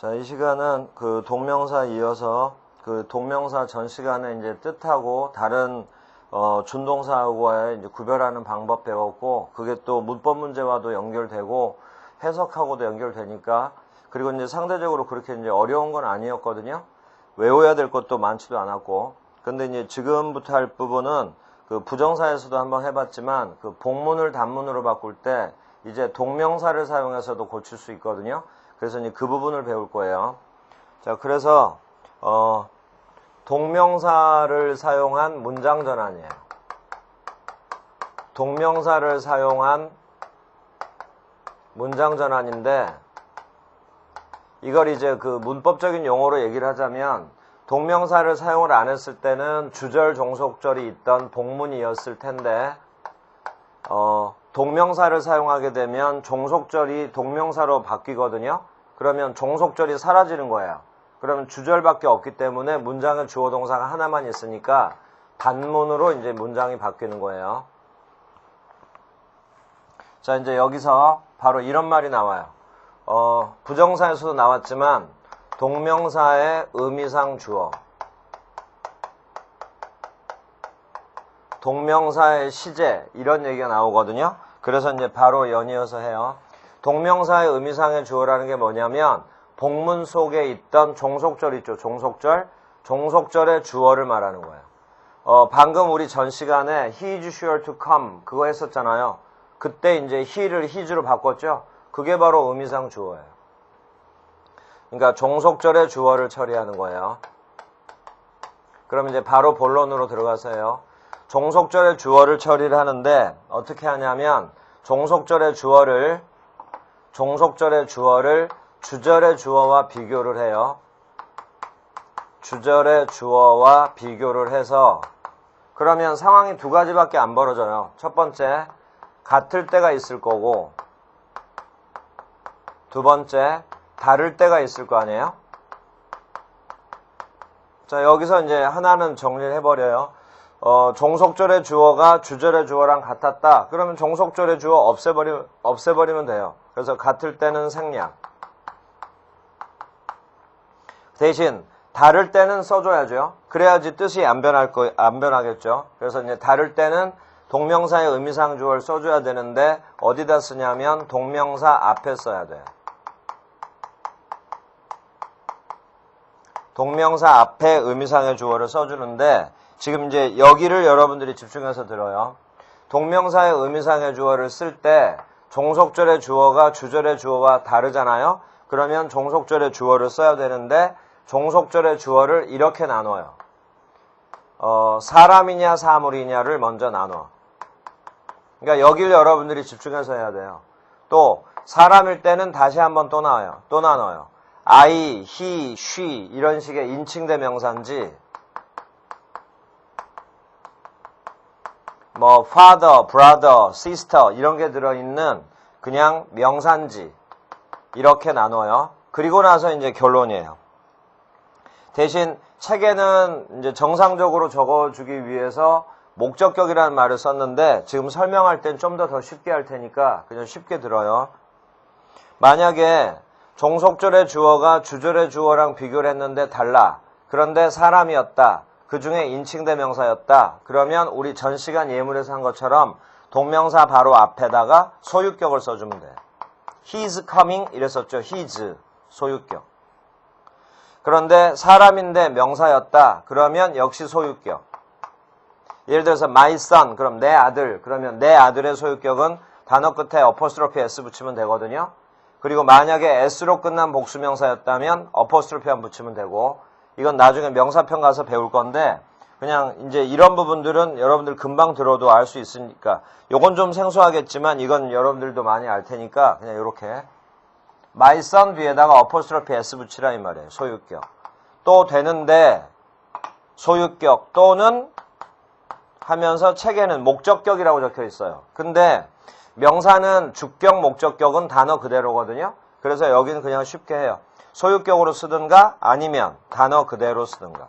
자, 이 시간은 그 동명사 이어서 그 동명사 전 시간에 이제 뜻하고 다른 준동사하고의 이제 구별하는 방법 배웠고, 그게 또 문법 문제와도 연결되고 해석하고도 연결되니까, 그리고 이제 상대적으로 그렇게 이제 어려운 건 아니었거든요. 외워야 될 것도 많지도 않았고. 근데 이제 지금부터 할 부분은 그 부정사에서도 한번 해봤지만 그 복문을 단문으로 바꿀 때 이제 동명사를 사용해서도 고칠 수 있거든요. 그래서 이제 그 부분을 배울 거예요. 자, 그래서 동명사를 사용한 문장 전환이에요. 동명사를 사용한 문장 전환인데, 이걸 이제 그 문법적인 용어로 얘기를 하자면, 동명사를 사용을 안 했을 때는 주절, 종속절이 있던 복문이었을 텐데, 동명사를 사용하게 되면 종속절이 동명사로 바뀌거든요. 그러면 종속절이 사라지는 거예요. 그러면 주절밖에 없기 때문에 문장의 주어 동사가 하나만 있으니까 단문으로 이제 문장이 바뀌는 거예요. 자, 이제 여기서 바로 이런 말이 나와요. 부정사에서도 나왔지만 동명사의 의미상 주어, 동명사의 시제, 이런 얘기가 나오거든요. 그래서 이제 바로 연이어서 해요. 동명사의 의미상의 주어라는 게 뭐냐면 복문 속에 있던 종속절 있죠. 종속절. 종속절의 주어를 말하는 거예요. 방금 우리 전 시간에 he is sure to come 그거 했었잖아요. 그때 이제 he를 his로 바꿨죠. 그게 바로 의미상 주어예요. 그러니까 종속절의 주어를 처리하는 거예요. 그럼 이제 바로 본론으로 들어가서 해요. 종속절의 주어를 처리를 하는데 어떻게 하냐면 종속절의 주어를 주절의 주어와 비교를 해요. 주절의 주어와 비교를 해서, 그러면 상황이 두 가지밖에 안 벌어져요. 첫 번째, 같을 때가 있을 거고, 두 번째, 다를 때가 있을 거 아니에요? 자, 여기서 이제 하나는 정리를 해버려요. 종속절의 주어가 주절의 주어랑 같았다. 그러면 종속절의 주어 없애버리면 돼요. 그래서 같을 때는 생략. 대신 다를 때는 써줘야죠. 그래야지 뜻이 안 변하겠죠. 그래서 이제 다를 때는 동명사의 의미상 주어를 써줘야 되는데 어디다 쓰냐면 동명사 앞에 써야 돼요. 동명사 앞에 의미상의 주어를 써주는데, 지금 이제 여기를 여러분들이 집중해서 들어요. 동명사의 의미상의 주어를 쓸 때 종속절의 주어가 주절의 주어와 다르잖아요. 그러면 종속절의 주어를 써야 되는데 종속절의 주어를 이렇게 나눠요. 사람이냐 사물이냐를 먼저 나눠. 그러니까 여기를 여러분들이 집중해서 해야 돼요. 또 사람일 때는 다시 한번 또 나와요. 또 나눠요. I, he, she 이런 식의 인칭 대명사인지, 뭐 father, brother, sister 이런 게 들어있는 그냥 명사인지 이렇게 나눠요. 그리고 나서 이제 결론이에요. 대신 책에는 이제 정상적으로 적어주기 위해서 목적격이라는 말을 썼는데, 지금 설명할 땐 좀 더 쉽게 할 테니까 그냥 쉽게 들어요. 만약에 종속절의 주어가 주절의 주어랑 비교를 했는데 달라. 그런데 사람이었다. 그 중에 인칭대명사였다. 그러면 우리 전 시간 예문에서 한 것처럼 동명사 바로 앞에다가 소유격을 써주면 돼. He's coming 이랬었죠. His 소유격. 그런데 사람인데 명사였다. 그러면 역시 소유격. 예를 들어서 my son 그럼 내 아들. 그러면 내 아들의 소유격은 단어 끝에 어퍼스트로피 s 붙이면 되거든요. 그리고 만약에 s로 끝난 복수명사였다면 어퍼스트로피 안 붙이면 되고, 이건 나중에 명사편 가서 배울 건데 그냥 이제 이런 부분들은 여러분들 금방 들어도 알 수 있으니까, 요건 좀 생소하겠지만 이건 여러분들도 많이 알 테니까 그냥 이렇게 my son 뒤에다가 어퍼스트로피 s 붙이라 이 말이에요. 소유격. 또 되는데 소유격 또는 하면서 책에는 목적격이라고 적혀 있어요. 근데 명사는 주격, 목적격은 단어 그대로거든요. 그래서 여기는 그냥 쉽게 해요. 소유격으로 쓰든가 아니면 단어 그대로 쓰든가.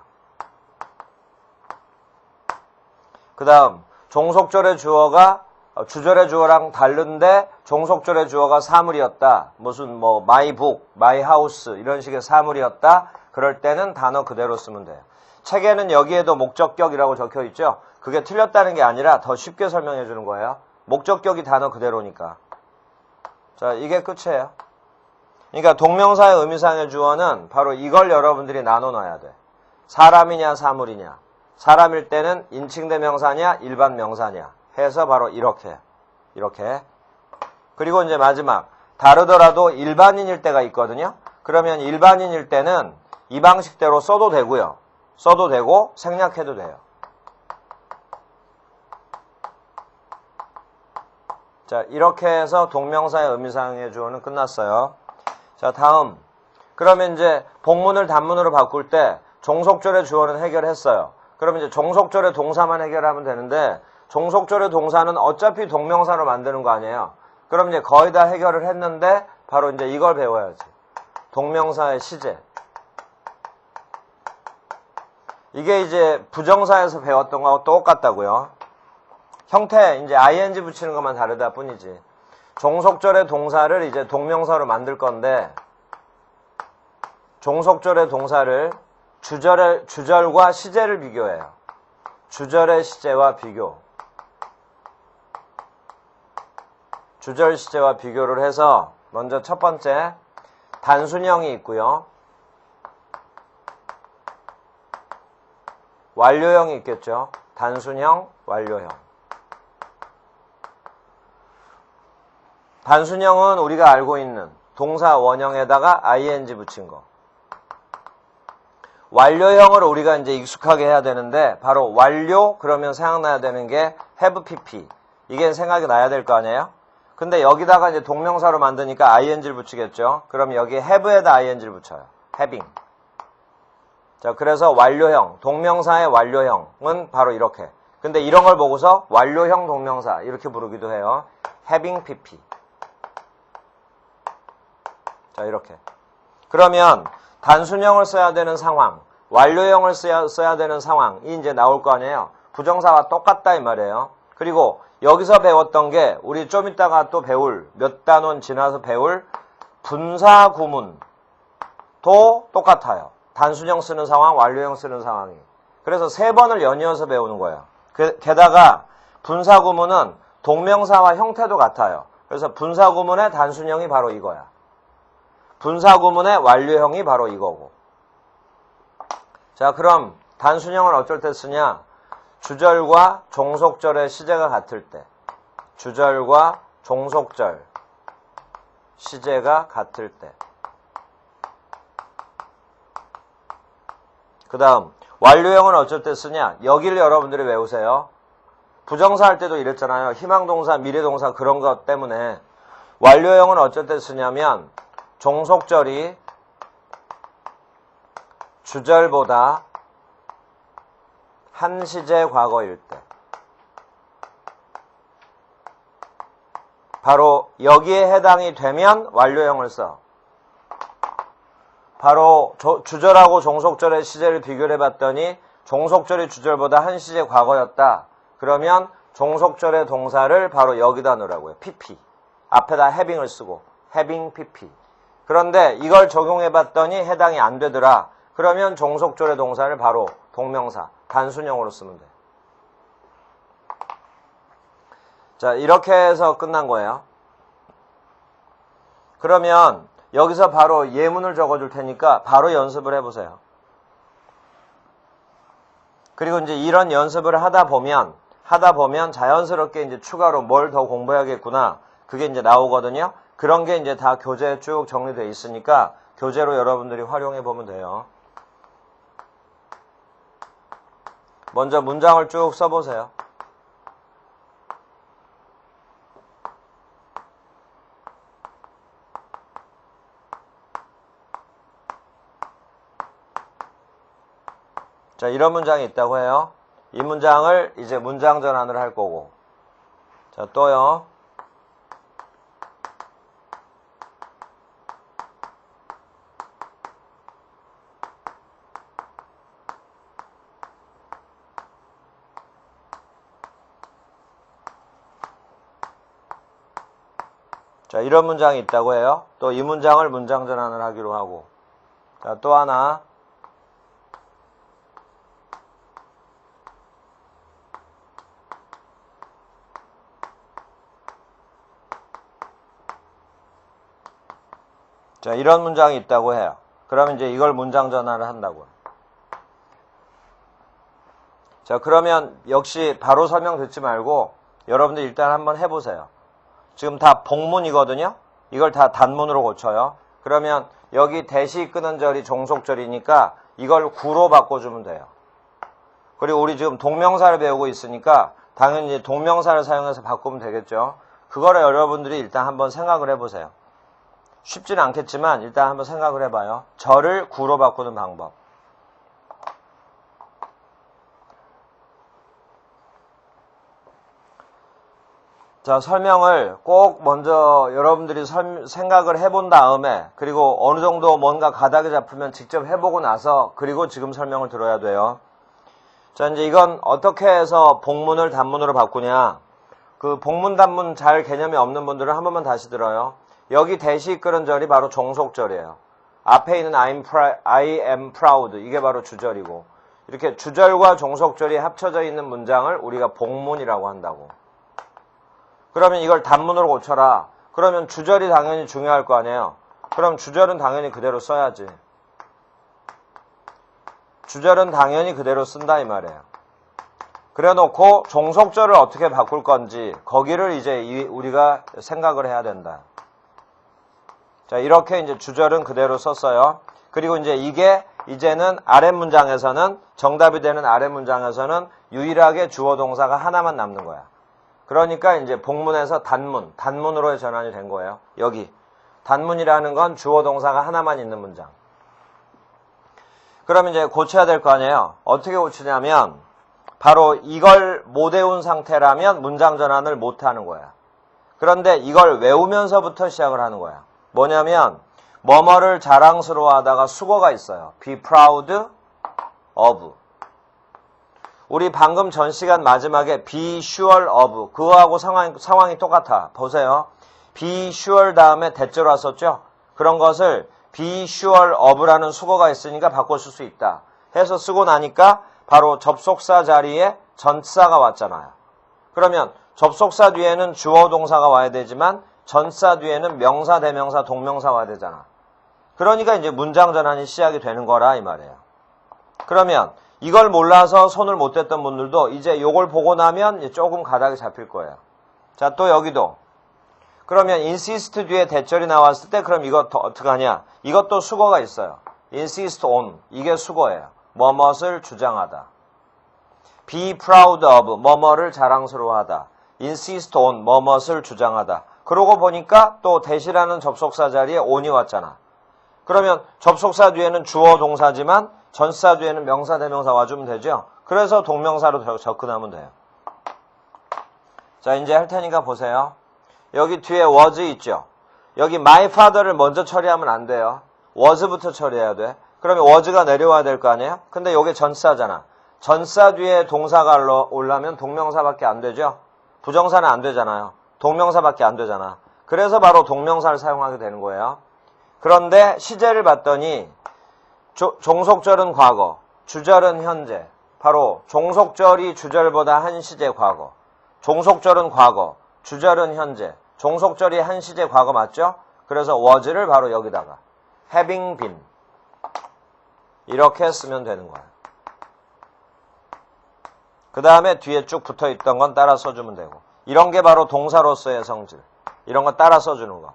그 다음 종속절의 주어가 주절의 주어랑 다른데 종속절의 주어가 사물이었다. 무슨 뭐 my book, my house 이런 식의 사물이었다. 그럴 때는 단어 그대로 쓰면 돼요. 책에는 여기에도 목적격이라고 적혀 있죠. 그게 틀렸다는 게 아니라 더 쉽게 설명해 주는 거예요. 목적격이 단어 그대로니까. 자, 이게 끝이에요. 그러니까 동명사의 의미상의 주어는 바로 이걸 여러분들이 나눠 놔야 돼. 사람이냐 사물이냐. 사람일 때는 인칭대명사냐 일반 명사냐 해서 바로 이렇게. 그리고 이제 마지막 다르더라도 일반인일 때가 있거든요. 그러면 일반인일 때는 이 방식대로 써도 되고요. 써도 되고 생략해도 돼요. 자, 이렇게 해서 동명사의 의미상의 주어는 끝났어요. 자, 다음. 그러면 이제 복문을 단문으로 바꿀 때 종속절의 주어는 해결했어요. 그러면 이제 종속절의 동사만 해결하면 되는데 종속절의 동사는 어차피 동명사로 만드는 거 아니에요. 그럼 이제 거의 다 해결을 했는데 바로 이제 이걸 배워야지. 동명사의 시제. 이게 이제 부정사에서 배웠던 거하고 똑같다고요. 형태, 이제 ing 붙이는 것만 다르다 뿐이지. 종속절의 동사를 이제 동명사로 만들 건데, 종속절의 동사를 주절과 시제를 비교해요. 주절의 시제와 비교. 주절 시제와 비교를 해서, 먼저 첫 번째, 단순형이 있고요. 완료형이 있겠죠. 단순형, 완료형. 단순형은 우리가 알고 있는 동사 원형에다가 ing 붙인 거. 완료형을 우리가 이제 익숙하게 해야 되는데 바로 완료 그러면 생각나야 되는 게 have pp. 이게 생각이 나야 될 거 아니에요? 근데 여기다가 이제 동명사로 만드니까 ing를 붙이겠죠. 그럼 여기에 have에다 ing를 붙여요. having. 자, 그래서 완료형, 동명사의 완료형은 바로 이렇게. 근데 이런 걸 보고서 완료형 동명사 이렇게 부르기도 해요. having pp. 자, 이렇게. 그러면 단순형을 써야 되는 상황, 완료형을 써야 되는 상황이 이제 나올 거 아니에요. 부정사와 똑같다 이 말이에요. 그리고 여기서 배웠던 게 우리 좀 이따가 또 배울 몇 단원 지나서 배울 분사구문도 똑같아요. 단순형 쓰는 상황, 완료형 쓰는 상황이. 그래서 3번을 연이어서 배우는 거예요. 게다가 분사구문은 동명사와 형태도 같아요. 그래서 분사구문의 단순형이 바로 이거야. 분사구문의 완료형이 바로 이거고. 자, 그럼 단순형을 어쩔 때 쓰냐? 주절과 종속절의 시제가 같을 때. 주절과 종속절 시제가 같을 때. 그 다음 완료형은 어쩔 때 쓰냐? 여기를 여러분들이 외우세요. 부정사 할 때도 이랬잖아요. 희망동사, 미래동사 그런 것 때문에 완료형은 어쩔 때 쓰냐면 종속절이 주절보다 한 시제 과거일 때. 바로 여기에 해당이 되면 완료형을 써. 바로 주절하고 종속절의 시제를 비교를 해봤더니 종속절이 주절보다 한 시제 과거였다. 그러면 종속절의 동사를 바로 여기다 넣으라고요. pp. 앞에다 having을 쓰고 having pp. 그런데 이걸 적용해봤더니 해당이 안 되더라. 그러면 종속절의 동사를 바로 동명사, 단순형으로 쓰면 돼. 자, 이렇게 해서 끝난 거예요. 그러면 여기서 바로 예문을 적어줄 테니까 바로 연습을 해보세요. 그리고 이제 이런 연습을 하다 보면 자연스럽게 이제 추가로 뭘 더 공부해야겠구나. 그게 이제 나오거든요. 그런 게 이제 다 교재에 쭉 정리되어 있으니까 교재로 여러분들이 활용해 보면 돼요. 먼저 문장을 쭉 써보세요. 자, 이런 문장이 있다고 해요. 이 문장을 이제 문장 전환을 할 거고. 자, 또요. 자, 이런 문장이 있다고 해요. 또 이 문장을 문장 전환을 하기로 하고. 자, 또 하나. 자, 이런 문장이 있다고 해요. 그러면 이제 이걸 문장 전환을 한다고요. 자, 그러면 역시 바로 설명 듣지 말고 여러분들 일단 한번 해보세요. 지금 다 복문이거든요. 이걸 다 단문으로 고쳐요. 그러면 여기 대시 끄는 절이 종속절이니까 이걸 구로 바꿔주면 돼요. 그리고 우리 지금 동명사를 배우고 있으니까 당연히 동명사를 사용해서 바꾸면 되겠죠. 그거를 여러분들이 일단 한번 생각을 해보세요. 쉽지는 않겠지만 일단 한번 생각을 해봐요. 절을 구로 바꾸는 방법. 자, 설명을 꼭 먼저 여러분들이 생각을 해본 다음에 그리고 어느 정도 뭔가 가닥이 잡히면 직접 해보고 나서 그리고 지금 설명을 들어야 돼요. 자, 이제 이건 어떻게 해서 복문을 단문으로 바꾸냐. 그 복문 단문 잘 개념이 없는 분들은 한 번만 다시 들어요. 여기 대시 이끄는 절이 바로 종속절이에요. 앞에 있는 I am proud 이게 바로 주절이고 이렇게 주절과 종속절이 합쳐져 있는 문장을 우리가 복문이라고 한다고. 그러면 이걸 단문으로 고쳐라. 그러면 주절이 당연히 중요할 거 아니에요. 그럼 주절은 당연히 그대로 써야지. 주절은 당연히 그대로 쓴다 이 말이에요. 그래 놓고 종속절을 어떻게 바꿀 건지 거기를 이제 우리가 생각을 해야 된다. 자, 이렇게 이제 주절은 그대로 썼어요. 그리고 이제 이게 이제는 아랫 문장에서는 정답이 되는 아랫 문장에서는 유일하게 주어 동사가 하나만 남는 거야. 그러니까 이제 복문에서 단문으로의 전환이 된 거예요. 여기 단문이라는 건 주어 동사가 하나만 있는 문장. 그럼 이제 고쳐야 될 거 아니에요. 어떻게 고치냐면 바로 이걸 못 외운 상태라면 문장 전환을 못 하는 거야. 그런데 이걸 외우면서부터 시작을 하는 거야. 뭐냐면 뭐뭐를 자랑스러워하다가 수거가 있어요. be proud of. 우리 방금 전 시간 마지막에 be sure of 그거하고 상황이 똑같아. 보세요. be sure 다음에 대절 왔었죠. 그런 것을 be sure of라는 수거가 있으니까 바꿔줄 수 있다 해서 쓰고 나니까 바로 접속사 자리에 전사가 왔잖아요. 그러면 접속사 뒤에는 주어 동사가 와야 되지만 전사 뒤에는 명사, 대명사, 동명사 와야 되잖아. 그러니까 이제 문장 전환이 시작이 되는 거라 이 말이에요. 그러면 이걸 몰라서 손을 못 댔던 분들도 이제 요걸 보고 나면 조금 가닥이 잡힐 거예요. 자, 또 여기도. 그러면 insist 뒤에 대절이 나왔을 때 그럼 이거 어떻게 하냐? 이것도 수거가 있어요. insist on. 이게 수거예요. 뭐뭇을 주장하다. be proud of. 뭐뭐를 자랑스러워하다. insist on. 뭐뭇을 주장하다. 그러고 보니까 또 대시라는 접속사 자리에 on이 왔잖아. 그러면 접속사 뒤에는 주어 동사지만 전사 뒤에는 명사, 대명사 와주면 되죠. 그래서 동명사로 접근하면 돼요. 자, 이제 할 테니까 보세요. 여기 뒤에 was 있죠. 여기 my father를 먼저 처리하면 안 돼요. was부터 처리해야 돼. 그러면 was가 내려와야 될 거 아니에요? 근데 이게 전사잖아. 전사 뒤에 동사가 올라면 동명사밖에 안 되죠. 부정사는 안 되잖아요. 동명사밖에 안 되잖아. 그래서 바로 동명사를 사용하게 되는 거예요. 그런데 시제를 봤더니 종속절은 과거, 주절은 현재. 바로 종속절이 주절보다 한 시제 과거. 종속절은 과거, 주절은 현재. 종속절이 한 시제 과거 맞죠? 그래서 was를 바로 여기다가 having been 이렇게 쓰면 되는 거예요. 그 다음에 뒤에 쭉 붙어있던 건 따라 써주면 되고 이런 게 바로 동사로서의 성질. 이런 거 따라 써주는 거.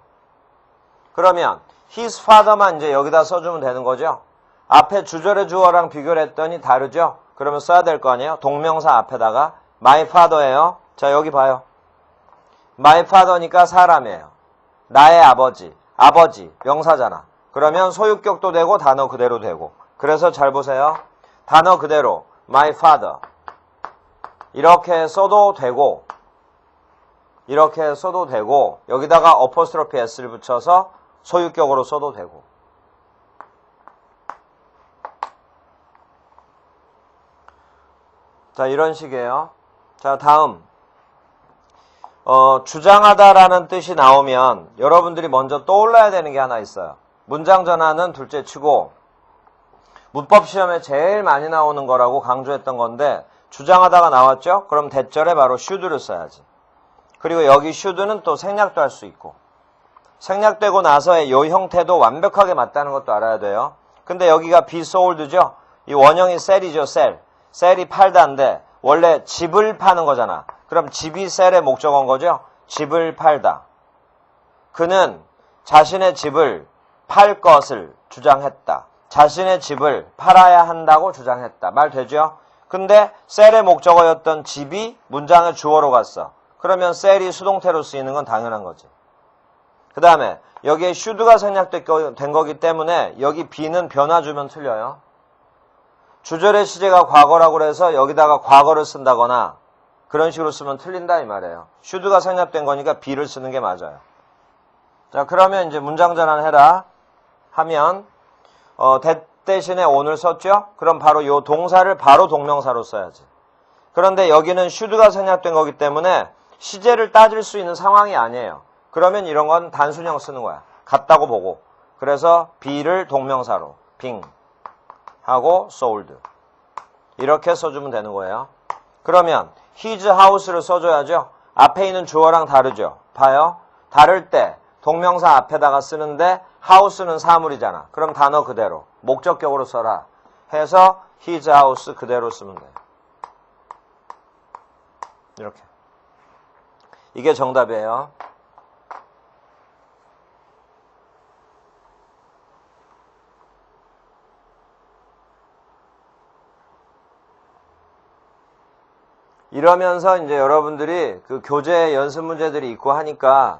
그러면 his father만 이제 여기다 써주면 되는 거죠? 앞에 주절의 주어랑 비교를 했더니 다르죠? 그러면 써야 될 거 아니에요? 동명사 앞에다가 my father예요. 자, 여기 봐요. my father니까 사람이에요. 나의 아버지. 아버지, 명사잖아. 그러면 소유격도 되고 단어 그대로 되고. 그래서 잘 보세요. 단어 그대로 my father 이렇게 써도 되고 이렇게 써도 되고 여기다가 어퍼스트로피 s를 붙여서 소유격으로 써도 되고. 자, 이런 식이에요. 자, 다음 주장하다라는 뜻이 나오면 여러분들이 먼저 떠올라야 되는 게 하나 있어요. 문장 전환은 둘째 치고 문법 시험에 제일 많이 나오는 거라고 강조했던 건데 주장하다가 나왔죠? 그럼 대절에 바로 should를 써야지. 그리고 여기 should는 또 생략도 할 수 있고 생략되고 나서의 이 형태도 완벽하게 맞다는 것도 알아야 돼요. 근데 여기가 be sold죠? 이 원형이 sell이죠, sell. sell이 팔다인데 원래 집을 파는 거잖아. 그럼 집이 sell의 목적어인 거죠? 집을 팔다. 그는 자신의 집을 팔 것을 주장했다. 자신의 집을 팔아야 한다고 주장했다. 말 되죠? 근데 sell의 목적어였던 집이 문장의 주어로 갔어. 그러면 sell이 수동태로 쓰이는 건 당연한 거지. 그 다음에 여기에 should가 생략된 거기 때문에 여기 be는 변화 주면 틀려요. 주절의 시제가 과거라고 그래서 여기다가 과거를 쓴다거나 그런 식으로 쓰면 틀린다 이 말이에요. should가 생략된 거니까 be를 쓰는 게 맞아요. 자, 그러면 이제 문장 전환해라 하면 that 대신에 own을 썼죠? 그럼 바로 요 동사를 바로 동명사로 써야지. 그런데 여기는 should가 생략된 거기 때문에 시제를 따질 수 있는 상황이 아니에요. 그러면 이런 건 단순형 쓰는 거야. 같다고 보고. 그래서 be를 동명사로 being 하고 sold 이렇게 써주면 되는 거예요. 그러면 his house를 써줘야죠. 앞에 있는 주어랑 다르죠. 봐요. 다를 때 동명사 앞에다가 쓰는데 house는 사물이잖아. 그럼 단어 그대로 목적격으로 써라 해서 his house 그대로 쓰면 돼요. 이렇게. 이게 정답이에요. 이러면서 이제 여러분들이 그 교재 연습 문제들이 있고 하니까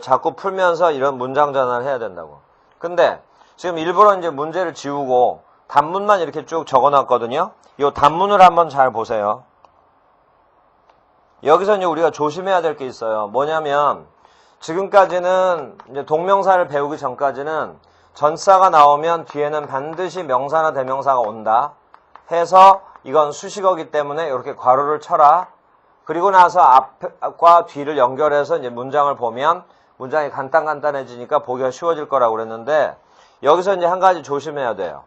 자꾸 풀면서 이런 문장 전환을 해야 된다고. 근데 지금 일부러 이제 문제를 지우고 단문만 이렇게 쭉 적어놨거든요. 이 단문을 한번 잘 보세요. 여기서 이제 우리가 조심해야 될 게 있어요. 뭐냐면 지금까지는 이제 동명사를 배우기 전까지는 전사가 나오면 뒤에는 반드시 명사나 대명사가 온다 해서 이건 수식어기 때문에 이렇게 괄호를 쳐라. 그리고 나서 앞과 뒤를 연결해서 이제 문장을 보면 문장이 간단해지니까 보기가 쉬워질 거라고 그랬는데 여기서 이제 한 가지 조심해야 돼요.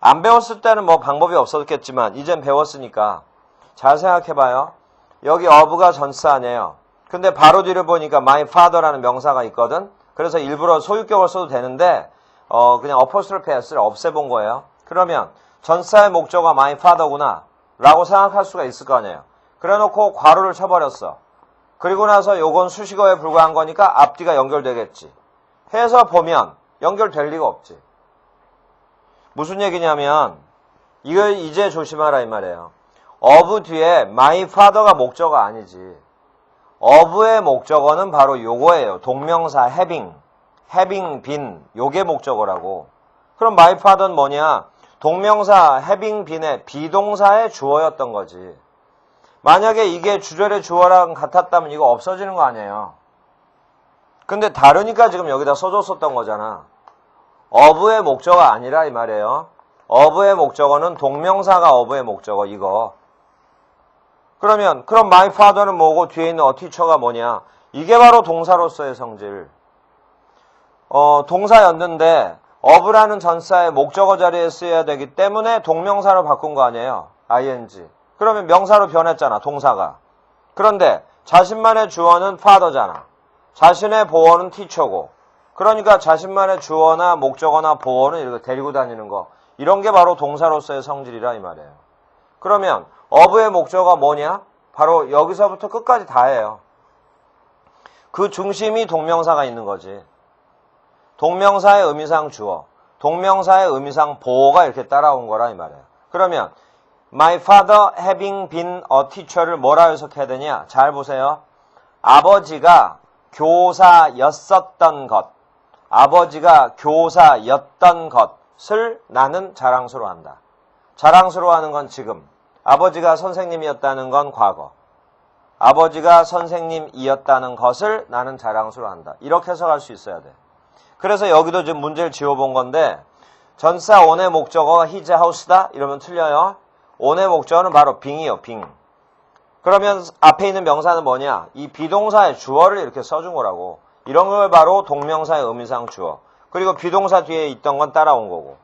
안 배웠을 때는 뭐 방법이 없었겠지만 이젠 배웠으니까 잘 생각해봐요. 여기 of가 전사 아니에요. 근데 바로 뒤를 보니까 my father라는 명사가 있거든. 그래서 일부러 소유격을 써도 되는데 그냥 apostrophe s를 없애본 거예요. 그러면 전사의 목적어가 my father구나 라고 생각할 수가 있을 거 아니에요. 그래놓고 괄호를 쳐버렸어. 그리고 나서 요건 수식어에 불과한 거니까 앞뒤가 연결되겠지 해서 보면 연결될 리가 없지. 무슨 얘기냐면 이걸 이제 조심하라 이 말이에요. of 뒤에 my father가 목적어 아니지. of의 목적어는 바로 요거예요. 동명사 having been 요게 목적어라고. 그럼 my father는 뭐냐? 동명사 having been의 비동사의 주어였던 거지. 만약에 이게 주절의 주어랑 같았다면 이거 없어지는 거 아니에요. 근데 다르니까 지금 여기다 써줬었던 거잖아. of의 목적어가 아니라 이 말이에요. of의 목적어는 동명사가 of의 목적어 이거. 그럼 my father는 뭐고 뒤에 있는 a teacher가 뭐냐? 이게 바로 동사로서의 성질. 동사였는데 of라는 전사의 목적어 자리에 쓰여야 되기 때문에 동명사로 바꾼 거 아니에요. ing. 그러면 명사로 변했잖아. 동사가. 그런데 자신만의 주어는 father잖아. 자신의 보어는 teacher고. 그러니까 자신만의 주어나 목적어나 보어는 이렇게 데리고 다니는 거. 이런 게 바로 동사로서의 성질이라 이 말이에요. 그러면 of의 목적어가 뭐냐? 바로 여기서부터 끝까지 다예요. 그 중심이 동명사가 있는 거지. 동명사의 의미상 주어, 동명사의 의미상 보어가 이렇게 따라온 거라 이 말이에요. 그러면 my father having been a teacher를 뭐라 해석해야 되냐? 잘 보세요. 아버지가 교사였었던 것, 아버지가 교사였던 것을 나는 자랑스러워한다. 자랑스러워하는 건 지금, 아버지가 선생님이었다는 건 과거, 아버지가 선생님이었다는 것을 나는 자랑스러워한다. 이렇게 해석할 수 있어야 돼. 그래서 여기도 지금 문제를 지어본 건데 전사 on의 목적어가 his house다? 이러면 틀려요. on의 목적어는 바로 being이요. being. 그러면 앞에 있는 명사는 뭐냐? 이 비동사의 주어를 이렇게 써준 거라고. 이런 걸 바로 동명사의 의미상 주어. 그리고 비동사 뒤에 있던 건 따라온 거고.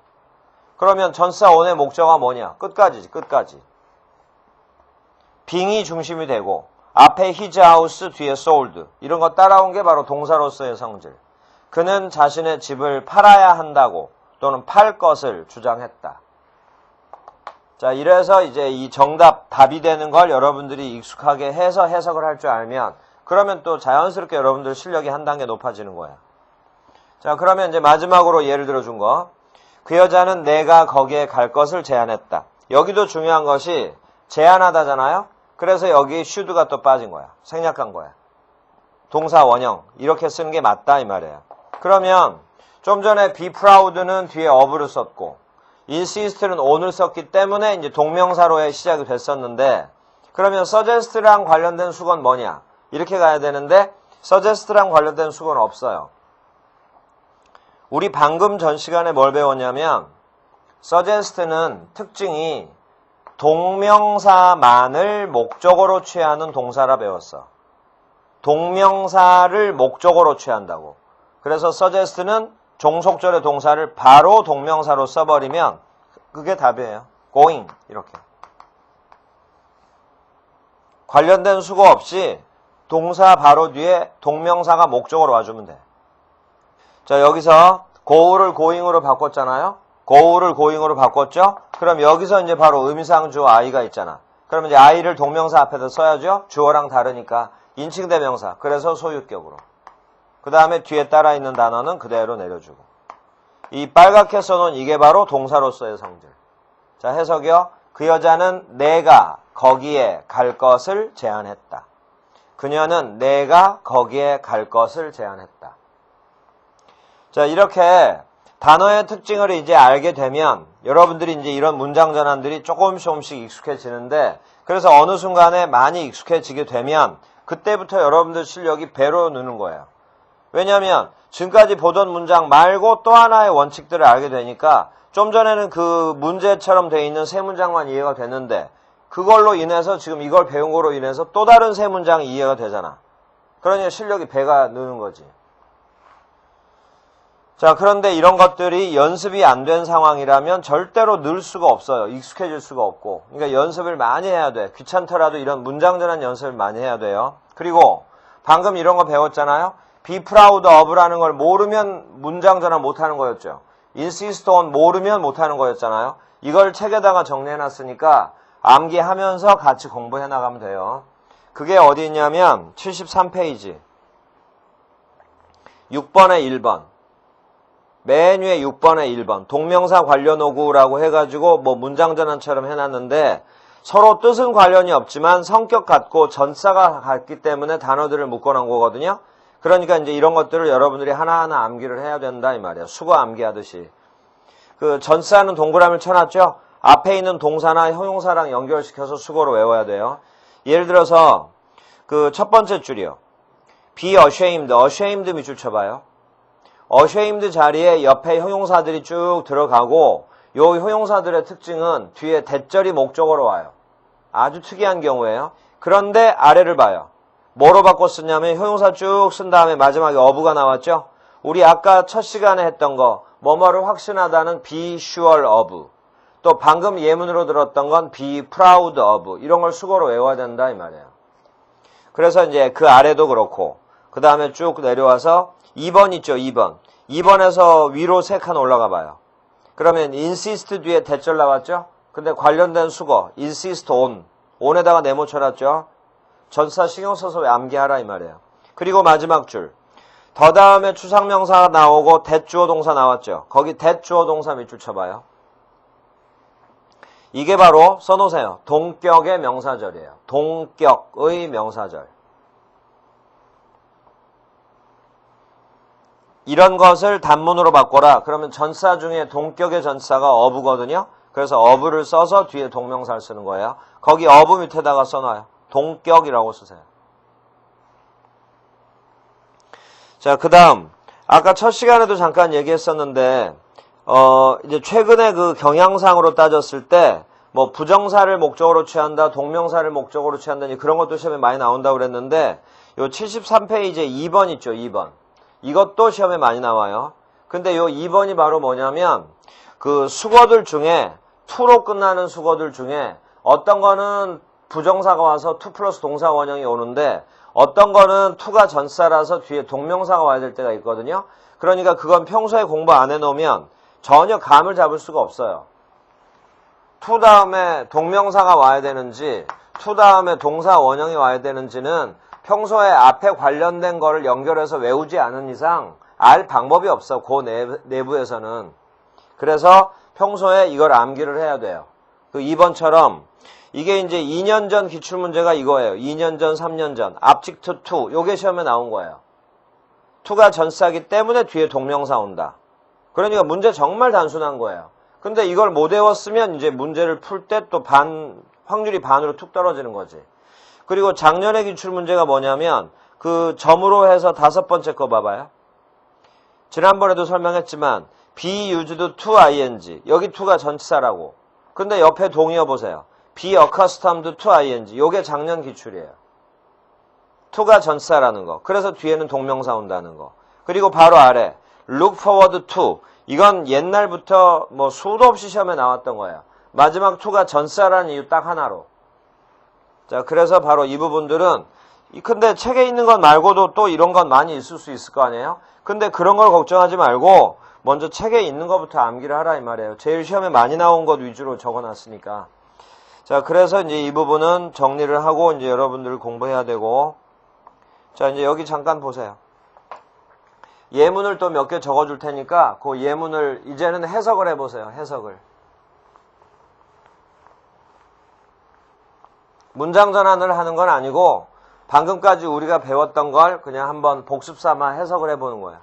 그러면 전치사 on의 목적어가 뭐냐? 끝까지지, 끝까지. being이 중심이 되고 앞에 his house 뒤에 sold 이런 거 따라온 게 바로 동사로서의 성질. 그는 자신의 집을 팔아야 한다고 또는 팔 것을 주장했다. 자, 이래서 이제 이 정답, 답이 되는 걸 여러분들이 익숙하게 해서 해석을 할 줄 알면 그러면 또 자연스럽게 여러분들 실력이 한 단계 높아지는 거야. 자, 그러면 이제 마지막으로 예를 들어준 거. 그 여자는 내가 거기에 갈 것을 제안했다. 여기도 중요한 것이 제안하다잖아요. 그래서 여기 should가 또 빠진 거야. 생략한 거야. 동사 원형 이렇게 쓰는 게 맞다 이 말이에요. 그러면 좀 전에 be proud는 뒤에 of를 썼고 insist는 on을 썼기 때문에 이제 동명사로의 시작이 됐었는데 그러면 suggest랑 관련된 수건 뭐냐? 이렇게 가야 되는데 suggest랑 관련된 수건 없어요. 우리 방금 전 시간에 뭘 배웠냐면 suggest는 특징이 동명사만을 목적어로 취하는 동사라 배웠어. 동명사를 목적어로 취한다고. 그래서 suggest는 종속절의 동사를 바로 동명사로 써버리면 그게 답이에요. going 이렇게. 관련된 수고 없이 동사 바로 뒤에 동명사가 목적어로 와주면 돼. 자, 여기서 go를 going으로 바꿨잖아요. go를 going으로 바꿨죠. 그럼 여기서 이제 바로 의미상 주어 I가 있잖아. 그러면 이제 I를 동명사 앞에다 써야죠. 주어랑 다르니까 인칭대명사. 그래서 소유격으로. 그 다음에 뒤에 따라 있는 단어는 그대로 내려주고. 이 빨갛게 써놓은 이게 바로 동사로서의 성질. 자, 해석이요. 그 여자는 내가 거기에 갈 것을 제안했다. 그녀는 내가 거기에 갈 것을 제안했다. 자, 이렇게 단어의 특징을 이제 알게 되면 여러분들이 이제 이런 문장 전환들이 조금씩 익숙해지는데 그래서 어느 순간에 많이 익숙해지게 되면 그때부터 여러분들 실력이 배로 느는 거예요. 왜냐하면 지금까지 보던 문장 말고 또 하나의 원칙들을 알게 되니까 좀 전에는 그 문제처럼 돼 있는 세 문장만 이해가 됐는데 그걸로 인해서 지금 이걸 배운 거로 인해서 또 다른 세 문장이 이해가 되잖아. 그러니까 실력이 배가 느는 거지. 자, 그런데 이런 것들이 연습이 안 된 상황이라면 절대로 늘 수가 없어요. 익숙해질 수가 없고. 그러니까 연습을 많이 해야 돼. 귀찮더라도 이런 문장 전환 연습을 많이 해야 돼요. 그리고 방금 이런 거 배웠잖아요. be proud of라는 걸 모르면 문장 전환 못하는 거였죠. insist on 모르면 못하는 거였잖아요. 이걸 책에다가 정리해놨으니까 암기하면서 같이 공부해 나가면 돼요. 그게 어디 있냐면 73페이지 6번에 1번 맨 위에 6번에 1번 동명사 관련 어구라고 해가지고 뭐 문장 전환처럼 해놨는데 서로 뜻은 관련이 없지만 성격 같고 전사가 같기 때문에 단어들을 묶어놓은 거거든요. 그러니까 이제 이런 것들을 여러분들이 하나하나 암기를 해야 된다 이 말이에요. 수거 암기하듯이. 그 전사는 동그라미를 쳐놨죠. 앞에 있는 동사나 형용사랑 연결시켜서 수거로 외워야 돼요. 예를 들어서 그 첫 번째 줄이요. be ashamed, ashamed 밑줄 쳐봐요. ashamed 자리에 옆에 형용사들이 쭉 들어가고 요 형용사들의 특징은 뒤에 대절이 목적어로 와요. 아주 특이한 경우예요. 그런데 아래를 봐요. 뭐로 바꿨었냐면 형용사 쭉 쓴 다음에 마지막에 of가 나왔죠. 우리 아까 첫 시간에 했던 거 뭐뭐를 확신하다는 be sure of 또 방금 예문으로 들었던 건 be proud of 이런 걸 수거로 외워야 된다 이 말이에요. 그래서 이제 그 아래도 그렇고 그 다음에 쭉 내려와서 2번 있죠. 2번. 2번에서 위로 3칸 올라가 봐요. 그러면 insist 뒤에 대절 나왔죠. 근데 관련된 수거 insist on on에다가 네모 쳐놨죠. 전사 신경 써서 왜 암기하라 이 말이에요. 그리고 마지막 줄. 더 다음에 추상명사가 나오고 대주어 동사 나왔죠. 거기 대주어 동사 밑줄 쳐봐요. 이게 바로 써놓으세요. 동격의 명사절이에요. 동격의 명사절. 이런 것을 단문으로 바꿔라. 그러면 전사 중에 동격의 전사가 of거든요. 그래서 of를 써서 뒤에 동명사를 쓰는 거예요. 거기 of 밑에다가 써놔요. 동격이라고 쓰세요. 자, 그 다음 아까 첫 시간에도 잠깐 얘기했었는데 이제 최근에 그 경향상으로 따졌을 때 뭐 부정사를 목적으로 취한다, 동명사를 목적으로 취한다, 그런 것도 시험에 많이 나온다고 그랬는데 요 73페이지에 2번 있죠, 2번. 이것도 시험에 많이 나와요. 근데 요 2번이 바로 뭐냐면 그 수거들 중에 to로 끝나는 수거들 중에 어떤 거는 부정사가 와서 to 플러스 동사 원형이 오는데 어떤 거는 to가 전사라서 뒤에 동명사가 와야 될 때가 있거든요. 그러니까 그건 평소에 공부 안 해놓으면 전혀 감을 잡을 수가 없어요. to 다음에 동명사가 와야 되는지 to 다음에 동사 원형이 와야 되는지는 평소에 앞에 관련된 거를 연결해서 외우지 않은 이상 알 방법이 없어. 그 내부에서는. 그래서 평소에 이걸 암기를 해야 돼요. 그 2번처럼 이게 이제 2년 전 기출문제가 이거예요. 2년 전, 3년 전. object to. 요게 시험에 나온 거예요. to가 전사기 때문에 뒤에 동명사 온다. 그러니까 문제 정말 단순한 거예요. 근데 이걸 못 외웠으면 이제 문제를 풀 때 또 확률이 반으로 툭 떨어지는 거지. 그리고 작년의 기출문제가 뭐냐면 그 점으로 해서 5번째 거 봐봐요. 지난번에도 설명했지만 be used to ing. 여기 to가 전치사라고. 근데 옆에 동의어 보세요. be accustomed to ing. 요게 작년 기출이에요. to가 전치사라는 거. 그래서 뒤에는 동명사 온다는 거. 그리고 바로 아래 look forward to. 이건 옛날부터 뭐 수도 없이 시험에 나왔던 거예요. 마지막 to가 전치사라는 이유 딱 하나로. 자, 그래서 바로 이 부분들은 근데 책에 있는 것 말고도 또 이런 건 많이 있을 수 있을 거 아니에요? 근데 그런 걸 걱정하지 말고 먼저 책에 있는 것부터 암기를 하라 이 말이에요. 제일 시험에 많이 나온 것 위주로 적어놨으니까. 자, 그래서 이제 이 부분은 정리를 하고 이제 여러분들 공부해야 되고. 자, 이제 여기 잠깐 보세요. 예문을 또 몇 개 적어줄 테니까 그 예문을 이제는 해석을 해보세요. 해석을. 문장 전환을 하는 건 아니고 방금까지 우리가 배웠던 걸 그냥 한번 복습 삼아 해석을 해보는 거예요.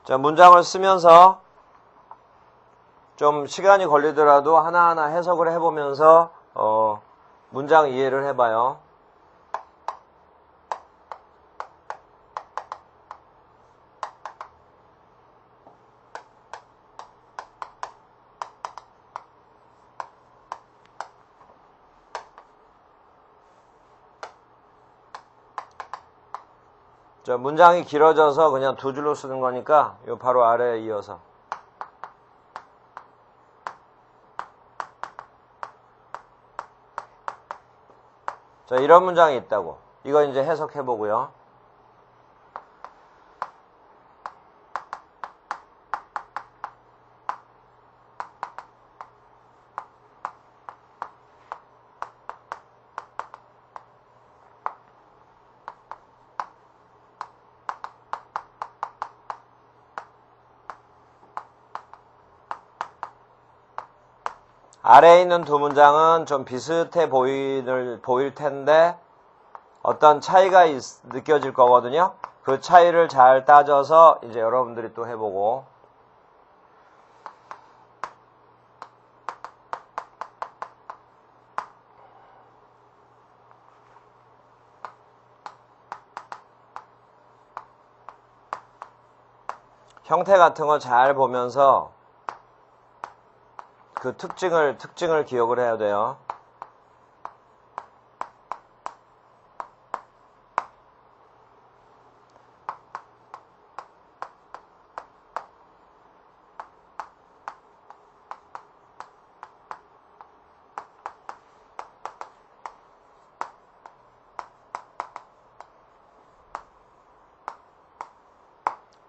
자, 문장을 쓰면서 좀 시간이 걸리더라도 하나하나 해석을 해보면서 문장 이해를 해봐요. 자, 문장이 길어져서 그냥 두 줄로 쓰는 거니까 요 바로 아래에 이어서. 자, 이런 문장이 있다고. 이거 이제 해석해 보고요. 아래에 있는 두 문장은 좀 비슷해 보일 텐데 어떤 차이가 느껴질 거거든요. 그 차이를 잘 따져서 이제 여러분들이 또 해보고. 형태 같은 거 잘 보면서 그 특징을 기억을 해야 돼요.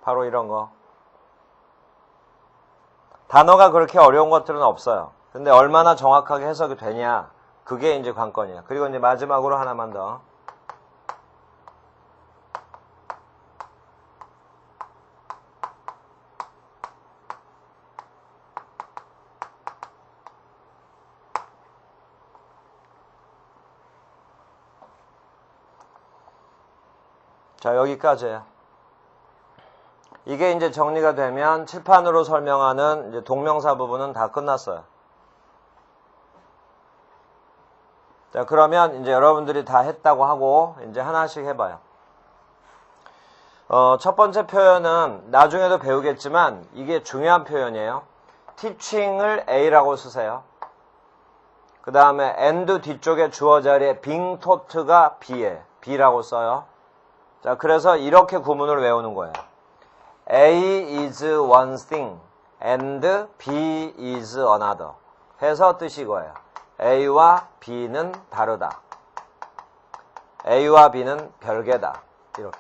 바로 이런 거. 단어가 그렇게 어려운 것들은 없어요. 근데 얼마나 정확하게 해석이 되냐, 그게 이제 관건이에요. 그리고 이제 마지막으로 하나만 더. 자, 여기까지예요. 이게 이제 정리가 되면 칠판으로 설명하는 이제 동명사 부분은 다 끝났어요. 자, 그러면 이제 여러분들이 다 했다고 하고 이제 하나씩 해봐요. 첫 번째 표현은 나중에도 배우겠지만 이게 중요한 표현이에요. teaching을 A라고 쓰세요. 그 다음에 and 뒤쪽에 주어 자리에 being taught가 B라고 써요. 자, 그래서 이렇게 구문을 외우는 거예요. A is one thing and B is another. 해서 뜻이 이거예요. A와 B는 다르다. A와 B는 별개다. 이렇게.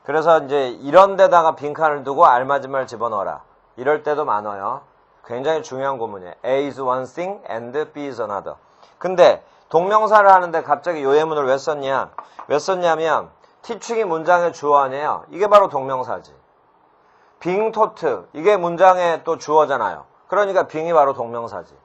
그래서 이제 이런 데다가 빈칸을 두고 알맞은말 집어넣어라. 이럴 때도 많아요. 굉장히 중요한 구문이에요. A is one thing and B is another. 근데 동명사를 하는데 갑자기 요 예문을 왜 썼냐? 왜 썼냐면 teaching이 문장의 주어 아니에요. 이게 바로 동명사지. being taught 이게 문장의 또 주어잖아요. 그러니까 being이 바로 동명사지.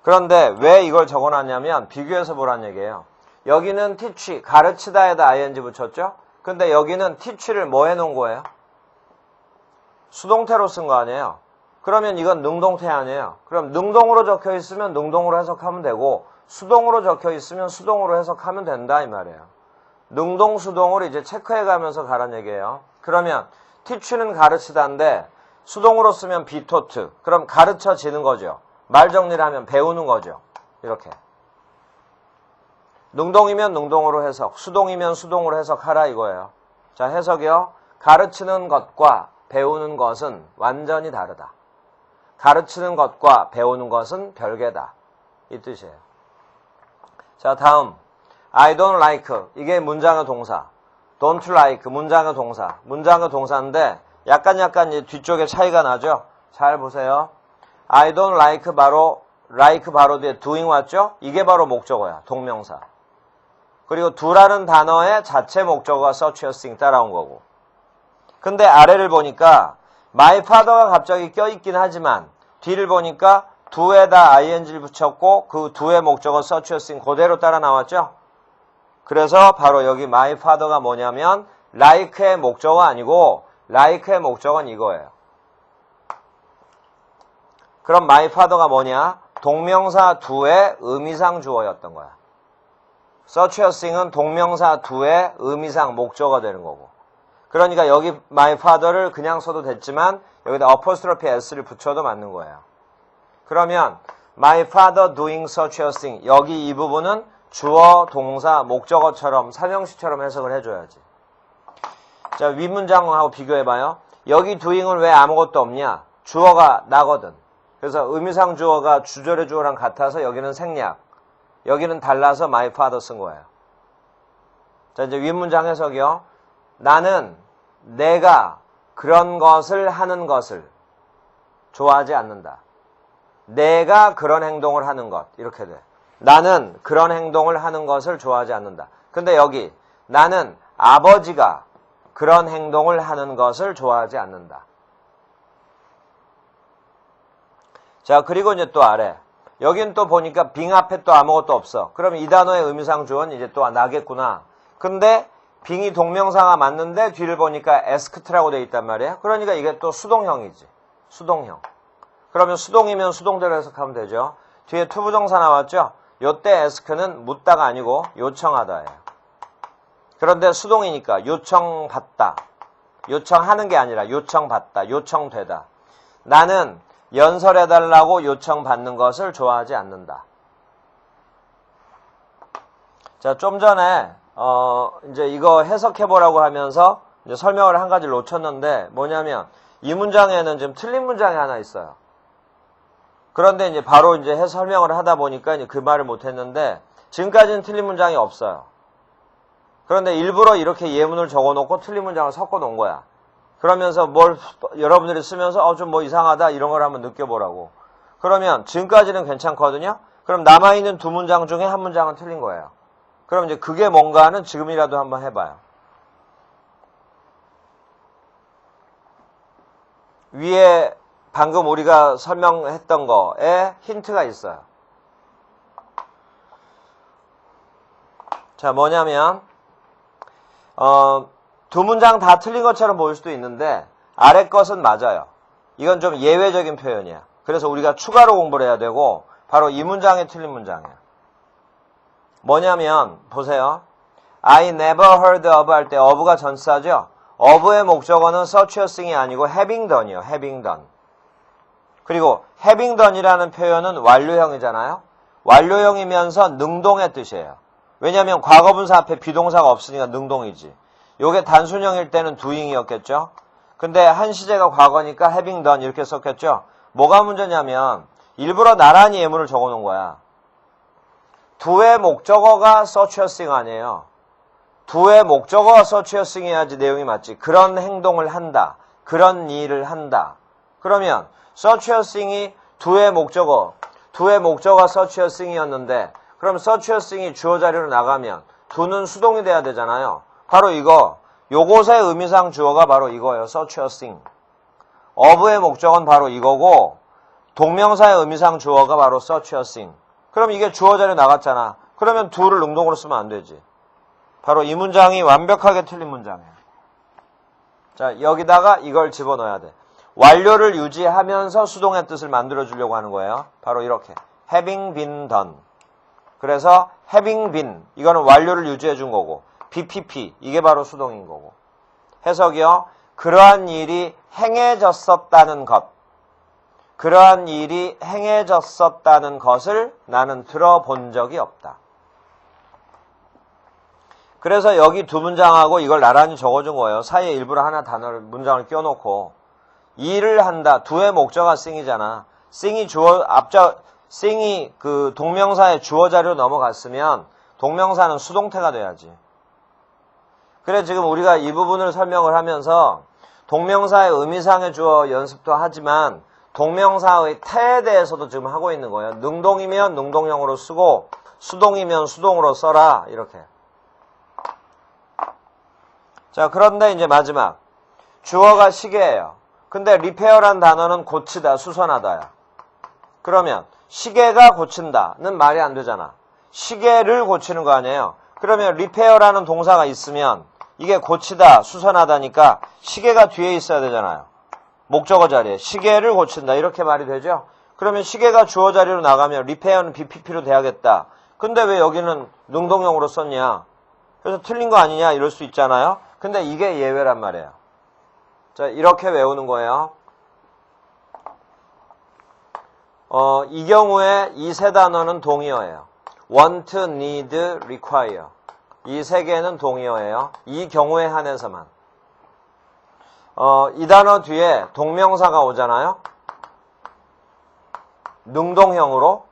그런데 왜 이걸 적어놨냐면 비교해서 보란 얘기예요. 여기는 teach 가르치다에다 ing 붙였죠? 근데 여기는 teach를 뭐 해놓은 거예요? 수동태로 쓴 거 아니에요? 그러면 이건 능동태 아니에요? 그럼 능동으로 적혀 있으면 능동으로 해석하면 되고 수동으로 적혀 있으면 수동으로 해석하면 된다 이 말이에요. 능동 수동으로 이제 체크해 가면서 가란 얘기예요. 그러면 teach는 가르치다인데 수동으로 쓰면 be taught. 그럼 가르쳐지는 거죠. 말 정리를 하면 배우는 거죠. 이렇게. 능동이면 능동으로 해석, 수동이면 수동으로 해석하라 이거예요. 자, 해석이요. 가르치는 것과 배우는 것은 완전히 다르다. 가르치는 것과 배우는 것은 별개다. 이 뜻이에요. 자, 다음. I don't like. 이게 문장의 동사. don't like. 문장의 동사. 문장의 동사인데 약간 이제 뒤쪽에 차이가 나죠? 잘 보세요. I don't like 바로 뒤에 doing 왔죠? 이게 바로 목적어야. 동명사. 그리고 do라는 단어의 자체 목적어가 such a thing 따라온 거고. 근데 아래를 보니까 my father가 갑자기 껴있긴 하지만 뒤를 보니까 do에다 ing를 붙였고 그 do의 목적어 such a thing 그대로 따라 나왔죠? 그래서 바로 여기 my father가 뭐냐면 like의 목적어 아니고 like의 목적어는 이거예요. 그럼 my father가 뭐냐? 동명사 do의 의미상 주어였던 거야. such a thing은 동명사 do의 의미상 목적어가 되는 거고. 그러니까 여기 my father를 그냥 써도 됐지만 여기다 apostrophe s를 붙여도 맞는 거예요. 그러면 my father doing such a thing 여기 이 부분은 주어, 동사, 목적어처럼 삼형식처럼 해석을 해줘야지. 자, 윗문장하고 비교해봐요. 여기 doing은 왜 아무것도 없냐? 주어가 나거든. 그래서 의미상 주어가 주절의 주어랑 같아서 여기는 생략. 여기는 달라서 my father 쓴 거예요. 자, 이제 윗문장 해석이요. 나는 내가 그런 것을 하는 것을 좋아하지 않는다. 내가 그런 행동을 하는 것. 이렇게 돼. 나는 그런 행동을 하는 것을 좋아하지 않는다. 근데 여기 나는 아버지가 그런 행동을 하는 것을 좋아하지 않는다. 자, 그리고 이제 또 아래. 여긴 또 보니까 빙 앞에 또 아무것도 없어. 그럼 이 단어의 의미상 주어는 이제 또 나겠구나. 근데 빙이 동명사가 맞는데 뒤를 보니까 asked라고 되어 있단 말이에요. 그러니까 이게 또 수동형이지. 수동형. 그러면 수동이면 수동대로 해석하면 되죠. 뒤에 투부정사 나왔죠? 요때 ask는 묻다가 아니고 요청하다예요. 그런데 수동이니까 요청받다. 요청하는 게 아니라 요청받다. 요청되다. 나는 연설해달라고 요청받는 것을 좋아하지 않는다. 자, 좀 전에 이제 이거 해석해보라고 하면서 이제 설명을 한 가지를 놓쳤는데 뭐냐면 이 문장에는 지금 틀린 문장이 하나 있어요. 그런데 이제 바로 이제 설명을 하다 보니까 이제 그 말을 못했는데 지금까지는 틀린 문장이 없어요. 그런데 일부러 이렇게 예문을 적어놓고 틀린 문장을 섞어 놓은 거야. 그러면서 뭘 여러분들이 쓰면서 좀 뭐 이상하다 이런 걸 한번 느껴보라고. 그러면 지금까지는 괜찮거든요. 그럼 남아있는 두 문장 중에 한 문장은 틀린 거예요. 그럼 이제 그게 뭔가는 지금이라도 한번 해봐요. 위에 방금 우리가 설명했던 거에 힌트가 있어요. 자, 뭐냐면 두 문장 다 틀린 것처럼 보일 수도 있는데 아래 것은 맞아요. 이건 좀 예외적인 표현이야. 그래서 우리가 추가로 공부를 해야 되고 바로 이 문장이 틀린 문장이야. 뭐냐면 보세요. I never heard of 할 때 of가 전치사죠. of의 목적어는 search a thing이 아니고 having done이에요. having done. 그리고 having done이라는 표현은 완료형이잖아요. 완료형이면서 능동의 뜻이에요. 왜냐하면 과거분사 앞에 비동사가 없으니까 능동이지. 요게 단순형일 때는 doing이었겠죠. 근데 한 시제가 과거니까 having done 이렇게 썼겠죠. 뭐가 문제냐면 일부러 나란히 예문을 적어놓은 거야. do의 목적어가 search a thing 아니에요. do의 목적어가 search a thing 해야지 내용이 맞지. 그런 행동을 한다. 그런 일을 한다. 그러면 search a thing이 do의 목적어가 search a thing이었는데 그럼 search a thing이 주어 자리로 나가면 do는 수동이 돼야 되잖아요. 바로 이거. 요것의 의미상 주어가 바로 이거예요. search a thing. of의 목적은 바로 이거고 동명사의 의미상 주어가 바로 search a thing. 그럼 이게 주어 자리로 나갔잖아. 그러면 do를 능동으로 쓰면 안 되지. 바로 이 문장이 완벽하게 틀린 문장이에요. 자, 여기다가 이걸 집어넣어야 돼. 완료를 유지하면서 수동의 뜻을 만들어주려고 하는 거예요. 바로 이렇게. having been done. 그래서 having been, 이거는 완료를 유지해 준 거고 BPP, 이게 바로 수동인 거고. 해석이요. 그러한 일이 행해졌었다는 것. 그러한 일이 행해졌었다는 것을 나는 들어본 적이 없다. 그래서 여기 두 문장하고 이걸 나란히 적어준 거예요. 사이에 일부러 하나 단어를, 문장을 껴놓고. 일을 한다. do의 목적어가 thing이잖아. thing이 그 동명사의 주어 자리로 넘어갔으면 동명사는 수동태가 돼야지. 그래 지금 우리가 이 부분을 설명을 하면서 동명사의 의미상의 주어 연습도 하지만 동명사의 태에 대해서도 지금 하고 있는 거예요. 능동이면 능동형으로 쓰고 수동이면 수동으로 써라. 이렇게. 자, 그런데 이제 마지막. 주어가 시계예요. 근데 repair란 단어는 고치다, 수선하다야. 그러면 시계가 고친다는 말이 안 되잖아. 시계를 고치는 거 아니에요. 그러면 repair라는 동사가 있으면 이게 고치다, 수선하다니까 시계가 뒤에 있어야 되잖아요. 목적어 자리에. 시계를 고친다. 이렇게 말이 되죠? 그러면 시계가 주어 자리로 나가면 repair는 BPP로 돼야겠다. 근데 왜 여기는 능동형으로 썼냐? 그래서 틀린 거 아니냐? 이럴 수 있잖아요. 근데 이게 예외란 말이에요. 자, 이렇게 외우는 거예요. 이 경우에 이 세 단어는 동의어예요. want, need, require. 이 세 개는 동의어예요. 이 경우에 한해서만. 이 단어 뒤에 동명사가 오잖아요. 능동형으로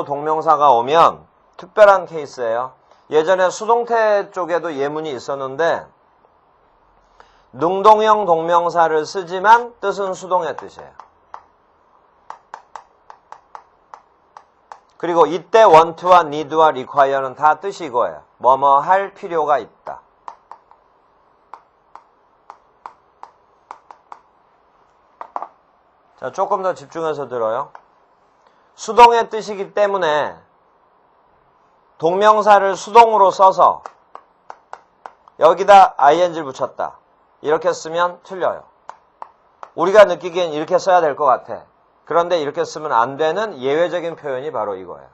동명사가 오면 특별한 케이스예요. 예전에 수동태 쪽에도 예문이 있었는데 능동형 동명사를 쓰지만 뜻은 수동의 뜻이에요. 그리고 이때 want와 need와 require는 다 뜻이 이거예요. 뭐뭐 할 필요가 있다. 자, 조금 더 집중해서 들어요. 수동의 뜻이기 때문에 동명사를 수동으로 써서 여기다 ing를 붙였다. 이렇게 쓰면 틀려요. 우리가 느끼기엔 이렇게 써야 될 것 같아. 그런데 이렇게 쓰면 안 되는 예외적인 표현이 바로 이거예요.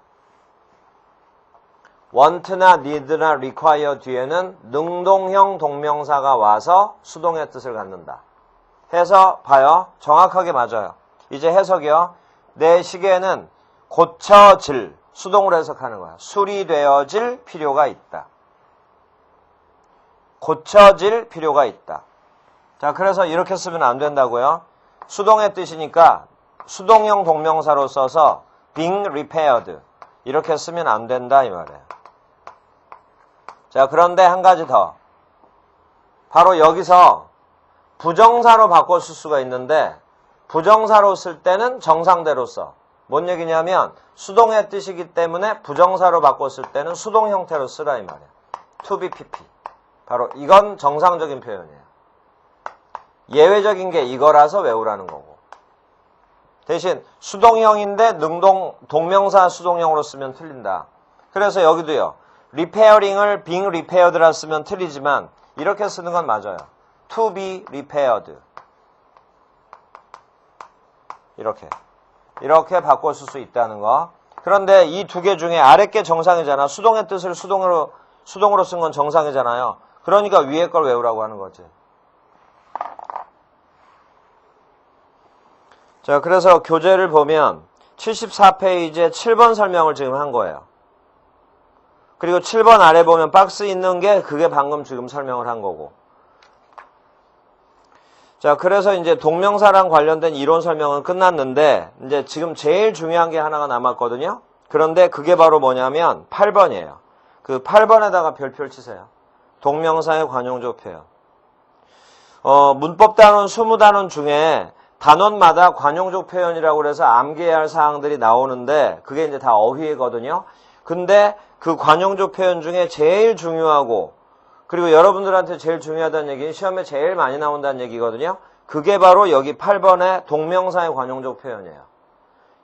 want나 need나 require 뒤에는 능동형 동명사가 와서 수동의 뜻을 갖는다. 해서 봐요. 정확하게 맞아요. 이제 해석이요. 내 시계는 고쳐질, 수동으로 해석하는 거야. 수리되어질 필요가 있다. 고쳐질 필요가 있다. 자, 그래서 이렇게 쓰면 안 된다고요. 수동의 뜻이니까 수동형 동명사로 써서 being repaired 이렇게 쓰면 안 된다 이 말이에요. 자, 그런데 한 가지 더. 바로 여기서 부정사로 바꿔 쓸 수가 있는데 부정사로 쓸 때는 정상대로 써. 뭔 얘기냐면 수동의 뜻이기 때문에 부정사로 바꿔 쓸 때는 수동 형태로 쓰라 이 말이에요. to be pp. 바로 이건 정상적인 표현이에요. 예외적인 게 이거라서 외우라는 거고. 대신 수동형인데 동명사 수동형으로 쓰면 틀린다. 그래서 여기도요. repairing을 being repaired라 쓰면 틀리지만 이렇게 쓰는 건 맞아요. to be repaired. 이렇게 바꿔 쓸 수 있다는 거. 그런데 이 두 개 중에 아래 게 정상이잖아. 수동의 뜻을 수동으로 쓴 건 정상이잖아요. 그러니까 위에 걸 외우라고 하는 거지. 자, 그래서 교재를 보면 74페이지에 7번 설명을 지금 한 거예요. 그리고 7번 아래 보면 박스 있는 게 그게 방금 지금 설명을 한 거고. 자, 그래서 이제 동명사랑 관련된 이론 설명은 끝났는데 이제 지금 제일 중요한 게 하나가 남았거든요. 그런데 그게 바로 뭐냐면 8번이에요. 그 8번에다가 별표를 치세요. 동명사의 관용적 표현. 문법 단원 20단원 중에 단원마다 관용적 표현이라고 그래서 암기해야 할 사항들이 나오는데 그게 이제 다 어휘거든요. 근데 그 관용적 표현 중에 제일 중요하고 그리고 여러분들한테 제일 중요하다는 얘기는 시험에 제일 많이 나온다는 얘기거든요. 그게 바로 여기 8번의 동명사의 관용적 표현이에요.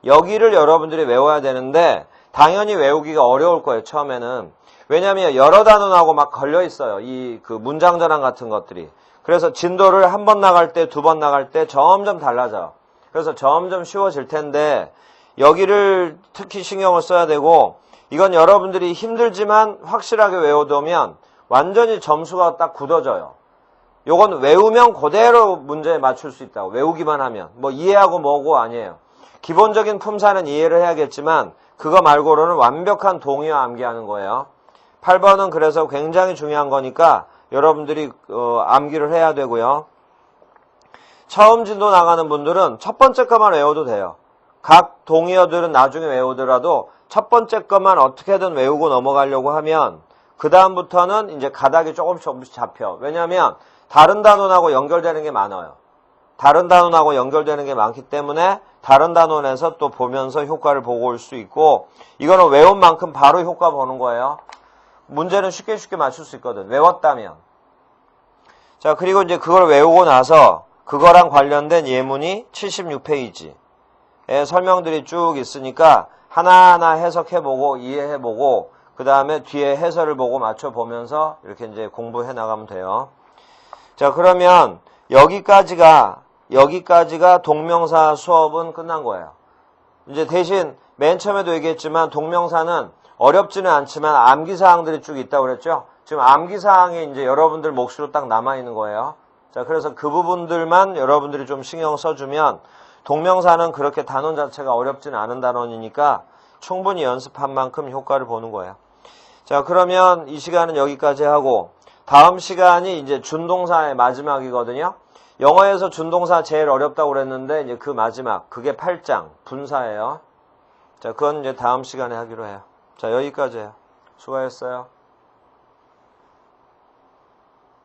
여기를 여러분들이 외워야 되는데 당연히 외우기가 어려울 거예요. 처음에는. 왜냐하면 여러 단원하고 막 걸려 있어요. 이 그 문장 전환 같은 것들이. 그래서 진도를 한 번 나갈 때, 두 번 나갈 때 점점 달라져요. 그래서 점점 쉬워질 텐데 여기를 특히 신경을 써야 되고 이건 여러분들이 힘들지만 확실하게 외워두면 완전히 점수가 딱 굳어져요. 요건 외우면 그대로 문제에 맞출 수 있다고. 외우기만 하면. 뭐 이해하고 뭐고 아니에요. 기본적인 품사는 이해를 해야겠지만 그거 말고는 완벽한 동의와 암기하는 거예요. 8번은 그래서 굉장히 중요한 거니까 여러분들이 암기를 해야 되고요. 처음 진도 나가는 분들은 첫 번째 것만 외워도 돼요. 각 동의어들은 나중에 외우더라도 첫 번째 것만 어떻게든 외우고 넘어가려고 하면 그 다음부터는 이제 가닥이 조금씩 잡혀. 왜냐하면 다른 단원하고 연결되는 게 많아요. 다른 단원하고 연결되는 게 많기 때문에 다른 단원에서 또 보면서 효과를 보고 올 수 있고 이거는 외운 만큼 바로 효과 보는 거예요. 문제는 쉽게 맞출 수 있거든. 외웠다면. 자, 그리고 이제 그걸 외우고 나서 그거랑 관련된 예문이 76페이지에 설명들이 쭉 있으니까 하나하나 해석해보고 이해해보고 그 다음에 뒤에 해설을 보고 맞춰보면서 이렇게 이제 공부해 나가면 돼요. 자, 그러면 여기까지가 동명사 수업은 끝난 거예요. 이제 대신 맨 처음에도 얘기했지만 동명사는 어렵지는 않지만 암기사항들이 쭉 있다고 그랬죠? 지금 암기사항이 이제 여러분들 몫으로 딱 남아있는 거예요. 자, 그래서 그 부분들만 여러분들이 좀 신경 써주면 동명사는 그렇게 단원 자체가 어렵지는 않은 단원이니까 충분히 연습한 만큼 효과를 보는 거예요. 자, 그러면 이 시간은 여기까지 하고 다음 시간이 이제 준동사의 마지막이거든요. 영어에서 준동사 제일 어렵다고 그랬는데 이제 그 마지막 그게 8장 분사예요. 자, 그건 이제 다음 시간에 하기로 해요. 자, 여기까지예요. 수고하셨어요.